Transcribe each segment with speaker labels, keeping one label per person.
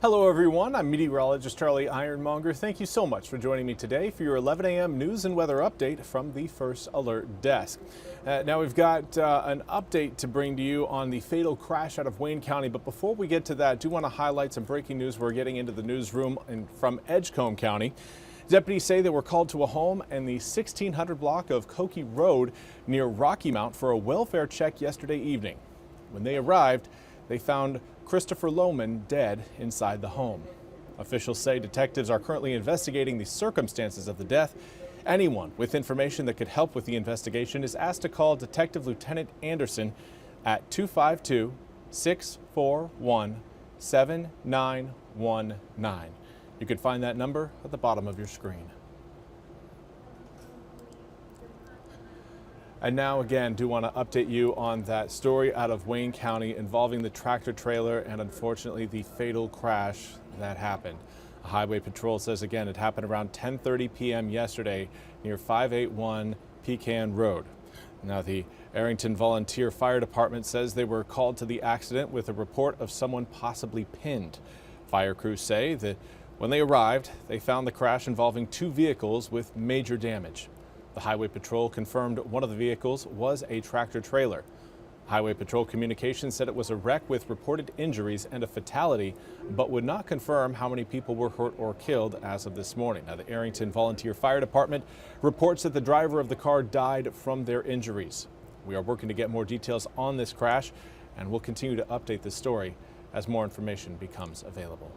Speaker 1: Hello everyone, I'm meteorologist Charlie Ironmonger. Thank you so much for joining me today for your 11 a.m. news and weather update from the First Alert Desk. Now we've got an update to bring to you on the fatal crash out of Wayne County, but before we get to that, I do want to highlight some breaking news we're getting into the newsroom from Edgecombe County. Deputies say they were called to a home in the 1600 block of Cokie Road near Rocky Mount for a welfare check yesterday evening. When they arrived, they found Christopher Lohman dead inside the home. Officials say detectives are currently investigating the circumstances of the death. Anyone with information that could help with the investigation is asked to call Detective Lieutenant Anderson at 252-641-7919. You can find that number at the bottom of your screen. And now again, do want to update you on that story out of Wayne County involving the tractor trailer and unfortunately the fatal crash that happened. A highway patrol says again it happened around 10:30 p.m. yesterday near 581 Pecan Road. Now the Arrington Volunteer Fire Department says they were called to the accident with a report of someone possibly pinned. Fire crews say that when they arrived, they found the crash involving two vehicles with major damage. The Highway Patrol confirmed one of the vehicles was a tractor trailer. Highway Patrol Communications said it was a wreck with reported injuries and a fatality, but would not confirm how many people were hurt or killed as of this morning. Now, the Arrington Volunteer Fire Department reports that the driver of the car died from their injuries. We are working to get more details on this crash, and we'll continue to update this story as more information becomes available.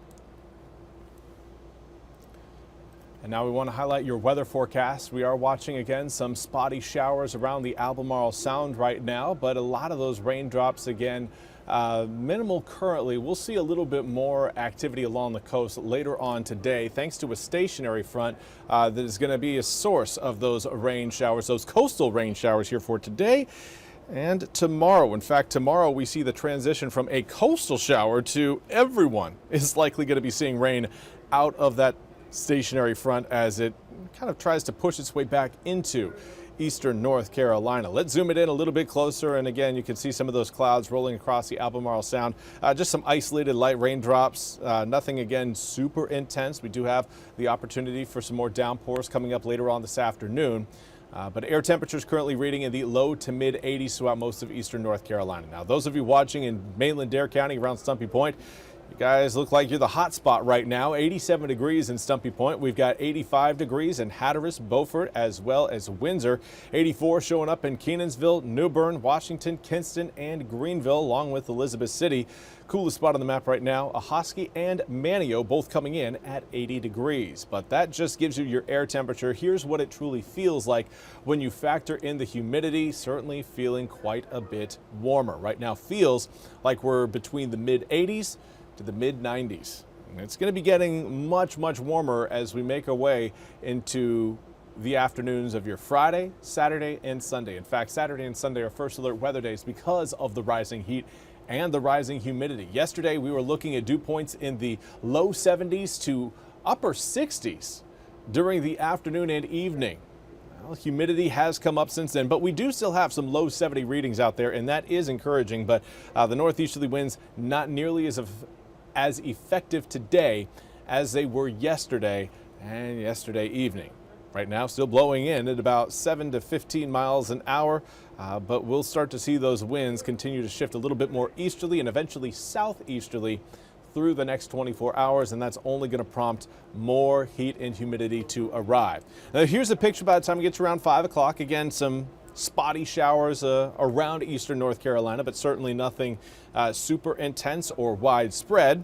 Speaker 1: And now we want to highlight your weather forecast. We are watching again some spotty showers around the Albemarle Sound right now, but a lot of those raindrops again minimal currently. We'll see a little bit more activity along the coast later on today thanks to a stationary front that is going to be a source of those rain showers, those coastal rain showers here for today and tomorrow. In fact, tomorrow we see the transition from a coastal shower to everyone is likely going to be seeing rain out of that stationary front as it kind of tries to push its way back into eastern North Carolina. Let's zoom it in a little bit closer, and again you can see some of those clouds rolling across the Albemarle Sound. Just some isolated light raindrops, nothing again super intense. We do have the opportunity for some more downpours coming up later on this afternoon. But air temperatures currently reading in the low to mid 80s throughout most of eastern North Carolina. Now those of you watching in mainland Dare County around Stumpy Point, you guys look like you're the hot spot right now. 87 degrees in Stumpy Point. We've got 85 degrees in Hatteras, Beaufort, as well as Windsor. 84 showing up in Kenansville, New Bern, Washington, Kinston, and Greenville, along with Elizabeth City. Coolest spot on the map right now, Ahoskie and Manteo, both coming in at 80 degrees. But that just gives you your air temperature. Here's what it truly feels like when you factor in the humidity. Certainly feeling quite a bit warmer. Right now feels like we're between the mid 80s to the mid 90s. And it's going to be getting much warmer as we make our way into the afternoons of your Friday, Saturday, and Sunday. In fact, Saturday and Sunday are first alert weather days because of the rising heat and the rising humidity. Yesterday, we were looking at dew points in the low 70s to upper 60s during the afternoon and evening. Well, humidity has come up since then, but we do still have some low 70 readings out there, and that is encouraging. But the northeasterly winds not nearly as effective today as they were yesterday and yesterday evening. Right now still blowing in at about 7 to 15 miles an hour, but we'll start to see those winds continue to shift a little bit more easterly and eventually southeasterly through the next 24 hours, and that's only going to prompt more heat and humidity to arrive. Now here's a picture by the time it gets around 5 o'clock. Again, some spotty showers around eastern North Carolina, but certainly nothing super intense or widespread.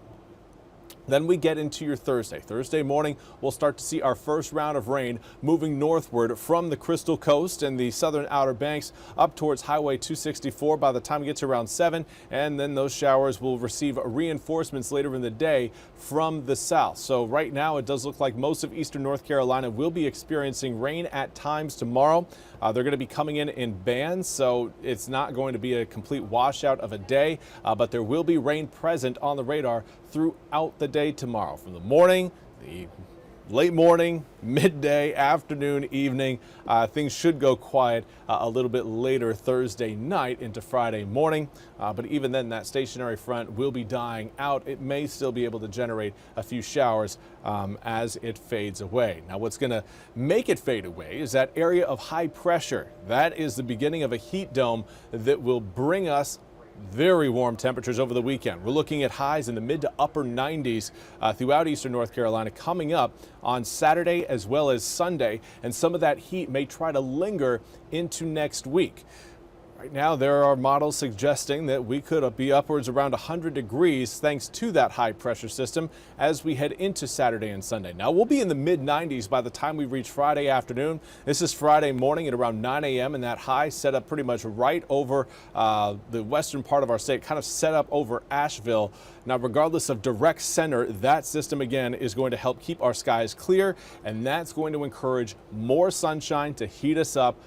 Speaker 1: Then we get into your Thursday. Thursday morning, we'll start to see our first round of rain moving northward from the Crystal Coast and the southern Outer Banks up towards Highway 264 by the time it gets around 7. And then those showers will receive reinforcements later in the day from the south. So right now, it does look like most of eastern North Carolina will be experiencing rain at times tomorrow. They're going to be coming in bands, so it's not going to be a complete washout of a day, but there will be rain present on the radar throughout the day tomorrow. From the morning, the late morning, midday, afternoon, evening. Things should go quiet a little bit later Thursday night into Friday morning. But even then, that stationary front will be dying out. It may still be able to generate a few showers as it fades away. Now, what's going to make it fade away is that area of high pressure. That is the beginning of a heat dome that will bring us very warm temperatures over the weekend. We're looking at highs in the mid to upper 90s throughout eastern North Carolina coming up on Saturday as well as Sunday, and some of that heat may try to linger into next week. Right now, there are models suggesting that we could be upwards around 100 degrees thanks to that high pressure system as we head into Saturday and Sunday. Now, we'll be in the mid 90s by the time we reach Friday afternoon. This is Friday morning at around 9 a.m. and that high set up pretty much right over the western part of our state, kind of set up over Asheville. Now, regardless of direct center, that system again is going to help keep our skies clear, and that's going to encourage more sunshine to heat us up.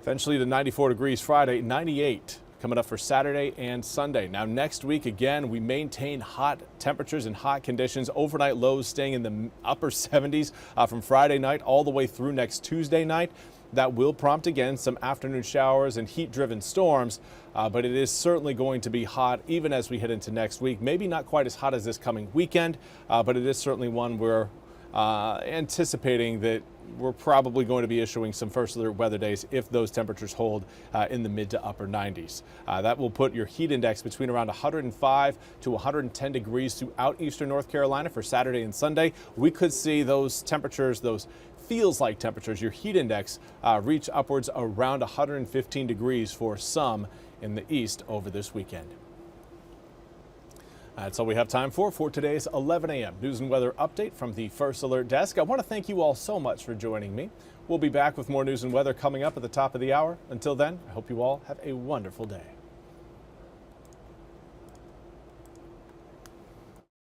Speaker 1: Eventually to 94 degrees Friday, 98 coming up for Saturday and Sunday. Now next week, again, we maintain hot temperatures and hot conditions. Overnight lows staying in the upper 70s from Friday night all the way through next Tuesday night. That will prompt again some afternoon showers and heat-driven storms, but it is certainly going to be hot even as we head into next week. Maybe not quite as hot as this coming weekend, but it is certainly one we're anticipating that we're probably going to be issuing some first alert weather days if those temperatures hold in the mid to upper 90s. That will put your heat index between around 105 to 110 degrees throughout eastern North Carolina for Saturday and Sunday. We could see those temperatures, those feels like temperatures, your heat index reach upwards around 115 degrees for some in the east over this weekend. That's all we have time for today's 11 a.m. news and weather update from the First Alert Desk. I want to thank you all so much for joining me. We'll be back with more news and weather coming up at the top of the hour. Until then, I hope you all have a wonderful day.